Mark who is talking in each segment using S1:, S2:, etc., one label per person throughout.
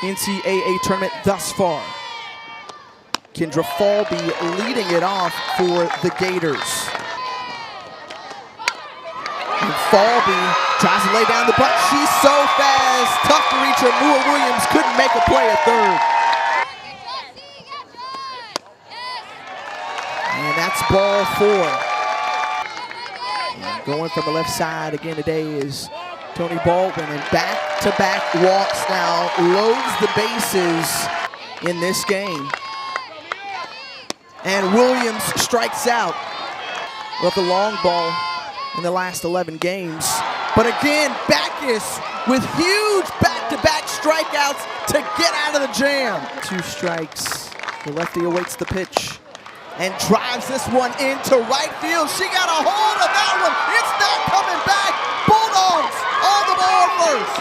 S1: NCAA tournament thus far. Kendra Falby leading it off for the Gators. And Falby tries to lay down the butt. She's so fast, tough to reach her. Mua Williams couldn't make a play at third. And that's ball 4. And going from the left side again today is Tony Baldwin, and back-to-back walks now loads the bases in this game. And Williams strikes out with the long ball in the last 11 games. But again, Backus with huge back-to-back strikeouts to get out of the jam. 2 strikes. The lefty awaits the pitch and drives this one into right field. She got a hold of that one. It's not coming back. Bulldogs on the board first.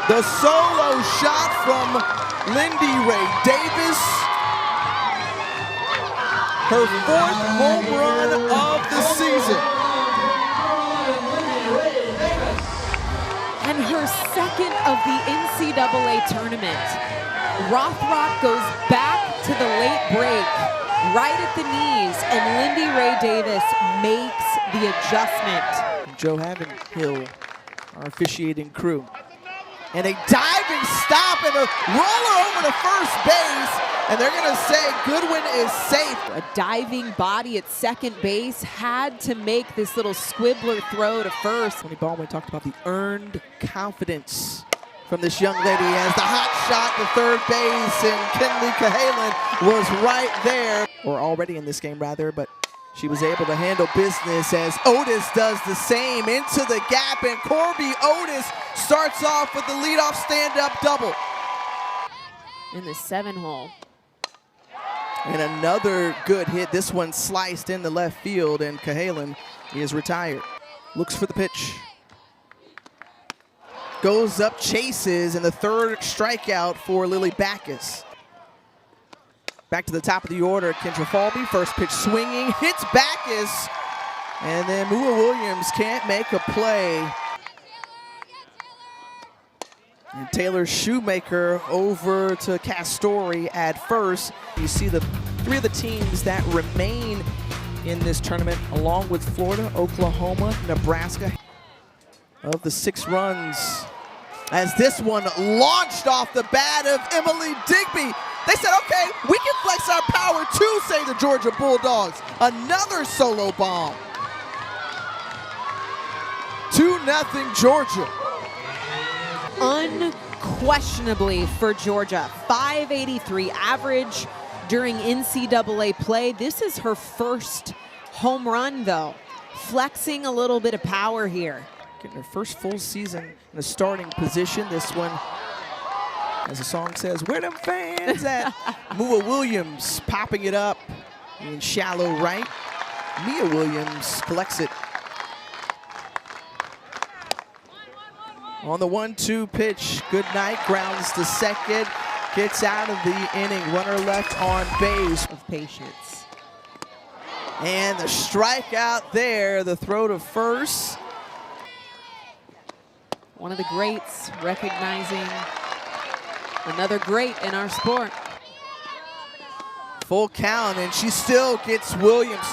S1: The solo shot from Lindy Ray Davis. Her 4th home run of the season.
S2: And her 2nd of the NCAA tournament. Rothrock goes back to the late break, right at the knees, and Lindy Ray Davis makes the adjustment.
S1: Joe Havenhill, our officiating crew. And a diving stop and a roller over to first base, and they're gonna say Goodwin is safe.
S2: A diving body at second base had to make this little squibbler throw to first.
S1: Tony Baldwin talked about the earned confidence from this young lady as the hot shot to third base, and Kinley Cahalan was right there, or already in this game rather, but she was able to handle business as Otis does the same into the gap, and Corby Otis starts off with the leadoff stand-up double.
S2: In the 7-hole.
S1: And another good hit. This one sliced into left field, and Cahalan is retired. Looks for the pitch. Goes up, chases, and the 3rd strikeout for Lily Backus. Back to the top of the order, Kendra Falby, first pitch swinging, hits Backus, and then Mua Williams can't make a play. And Taylor Shoemaker over to Castori at first. You see the 3 of the teams that remain in this tournament, along with Florida, Oklahoma, Nebraska. Of the 6 runs, as this one launched off the bat of Emily Digby. They said, okay, we can flex our power too, say the Georgia Bulldogs. Another solo bomb. 2-0 Georgia.
S2: Unquestionably for Georgia, 583 average during NCAA play. This is her 1st home run though. Flexing a little bit of power here.
S1: Getting her first full season in a starting position. This one, as the song says, where them fans at? Mua Williams popping it up in shallow right. Mia Williams collects it. On the 1-2 pitch, good night, grounds to second, gets out of the inning, runner left on base.
S2: Of patience.
S1: And the strikeout there, the throw to first.
S2: One of the greats recognizing another great in our sport.
S1: Full count, and she still gets Williams.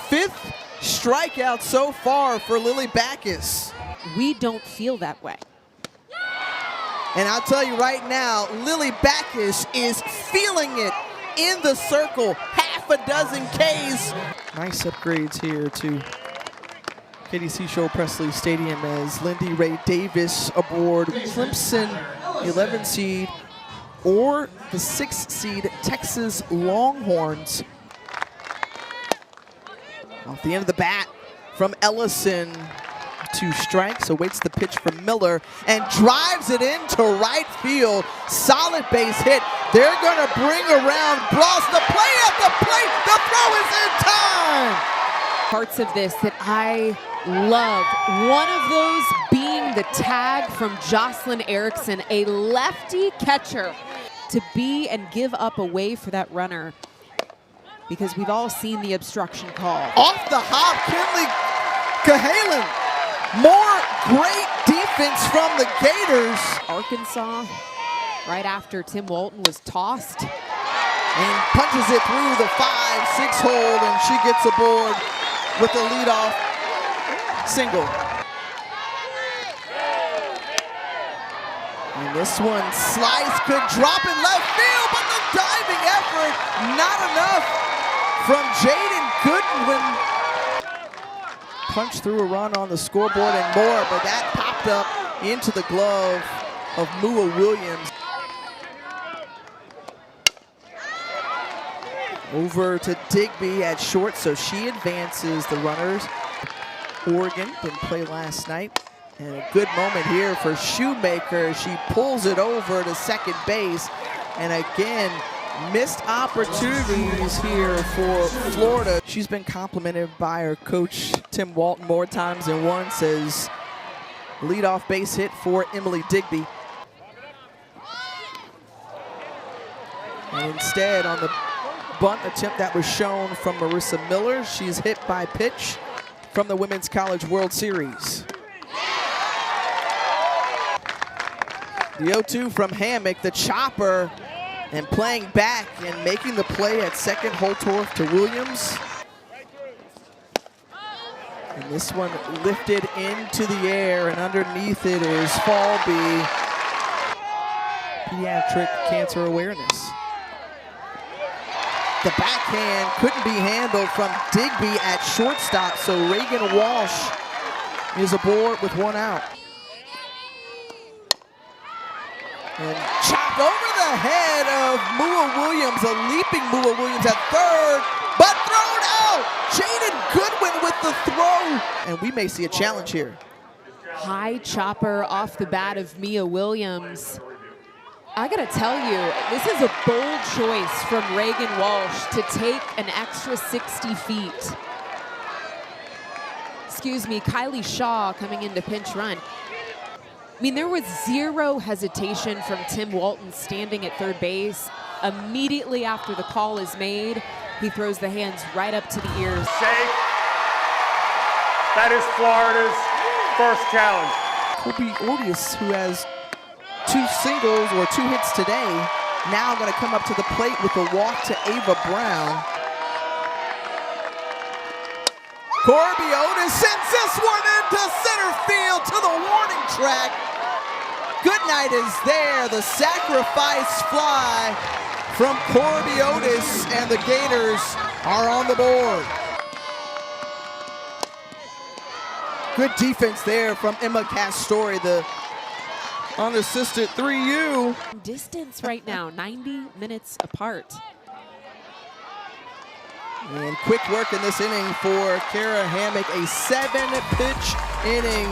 S1: 5th strikeout so far for Lily Backus.
S2: We don't feel that way.
S1: And I'll tell you right now, Lily Backus is feeling it in the circle. Half a dozen Ks. Nice upgrades here to KDC Show Presley Stadium as Lindy Ray Davis aboard Clemson 11 seed or the 6 seed Texas Longhorns. Off the end of the bat from Ellison. 2 strikes, awaits the pitch from Miller and drives it into right field. Solid base hit. They're gonna bring around Bloss. The play at the plate. The throw is in time.
S2: Parts of this that I loved. One of those being the tag from Jocelyn Erickson, a lefty catcher, to be and give up away for that runner, because we've all seen the obstruction call.
S1: Off the hop, Kinley Cahalan. More great defense defense from the Gators.
S2: Arkansas, right after Tim Walton was tossed.
S1: And punches it through the 5-6 hold, and she gets aboard with the leadoff single. And this one, slice could drop in left field, but the diving effort, not enough from Jaden Goodwin. Punched through a run on the scoreboard and more, but that popped up into the glove of Mua Williams. Over to Digby at short, so she advances the runners. Oregon didn't play last night. And a good moment here for Shoemaker. She pulls it over to second base. And again, missed opportunities here for Florida. She's been complimented by her coach, Tim Walton, more times than once as leadoff base hit for Emily Digby. And instead, on the bunt attempt that was shown from Marissa Miller, she's hit by pitch from the Women's College World Series. The 0-2 from Hammock, the chopper, and playing back and making the play at second, Holtorf to Williams. And this one lifted into the air, and underneath it is Falby. Pediatric cancer awareness. The backhand couldn't be handled from Digby at shortstop, so Reagan Walsh is aboard with one out. And chopped over the head of Mua Williams, a leaping Mua Williams at third, but thrown out! Jaden Goodwin with the throw! And we may see a challenge here.
S2: High chopper off the bat of Mia Williams. I gotta tell you, this is a bold choice from Reagan Walsh to take an extra 60 feet. Excuse me, Kylie Shaw coming in to pinch run. I mean, there was zero hesitation from Tim Walton standing at third base. Immediately after the call is made, he throws the hands right up to the ears.
S3: Safe. That is Florida's first challenge.
S1: Kobe Ortiz, who has 2 singles or 2 hits today, now going to come up to the plate with a walk to Ava Brown. Corby Otis sends this one into center field to the warning track. Goodnight is there, the sacrifice fly from Corby Otis, and the Gators are on the board. Good defense there from Emma Castori, the unassisted 3U.
S2: Distance right now, 90 minutes apart.
S1: And quick work in this inning for Kara Hammock, a 7-pitch inning.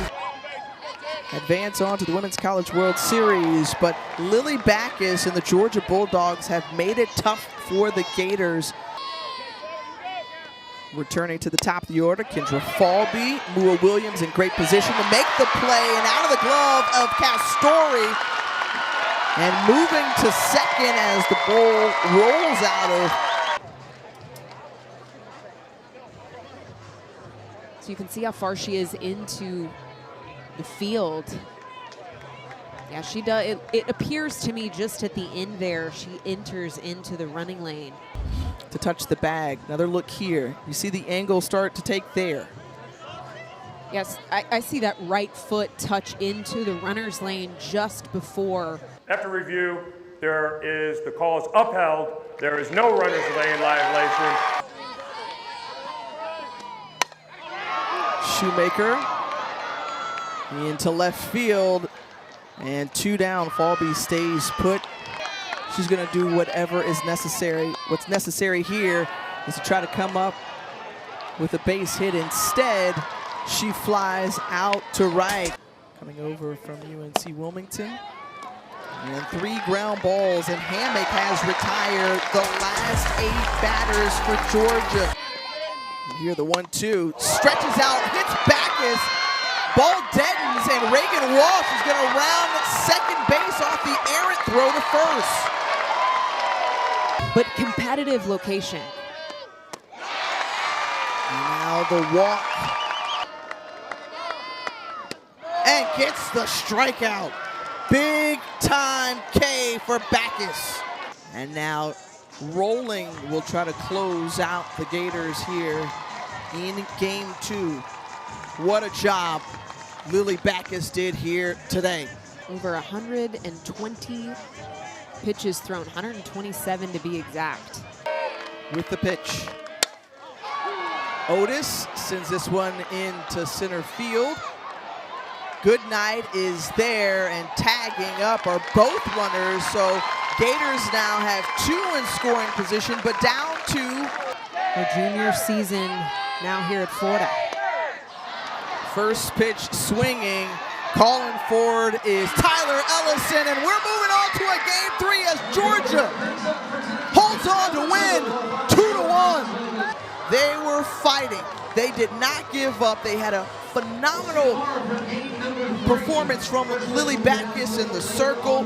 S1: Advance on to the Women's College World Series, but Lily Backus and the Georgia Bulldogs have made it tough for the Gators. Returning to the top of the order, Kendra Falby, Mua Williams in great position to make the play, and out of the glove of Castori. And moving to second as the ball rolls out of.
S2: So you can see how far she is into the field. Yeah, she does. It appears to me just at the end there, she enters into the running lane.
S1: To touch the bag. Another look here. You see the angle start to take there.
S2: Yes, I see that right foot touch into the runner's lane just before.
S3: After review, the call is upheld. There is no runner's lane violation.
S1: Shoemaker into left field, and 2 down. Falby stays put. She's going to do whatever is necessary. What's necessary here is to try to come up with a base hit. Instead, she flies out to right. Coming over from UNC Wilmington. And 3 ground balls, and Hammock has retired the last 8 batters for Georgia. And here the 1-2, stretches out, hits Backus, ball deadens, and Reagan Walsh is going to round second base off the errant throw to first.
S2: But competitive location.
S1: And now the walk. and gets the strikeout. Big time K for Backus. And now Rolling will try to close out the Gators here in game 2. What a job Lily Backus did here today.
S2: Over 120 pitches thrown, 127 to be exact.
S1: With the pitch, Otis sends this one into center field. Goodnight is there, and tagging up are both runners, so Gators now have 2 in scoring position, but down to
S2: Her junior season now here at Florida.
S1: first pitch swinging. Calling forward is Tyler Ellison, and we're moving on to a game 3 as Georgia holds on to win 2-1. They were fighting. They did not give up. They had a phenomenal performance from Lily Backus in the circle.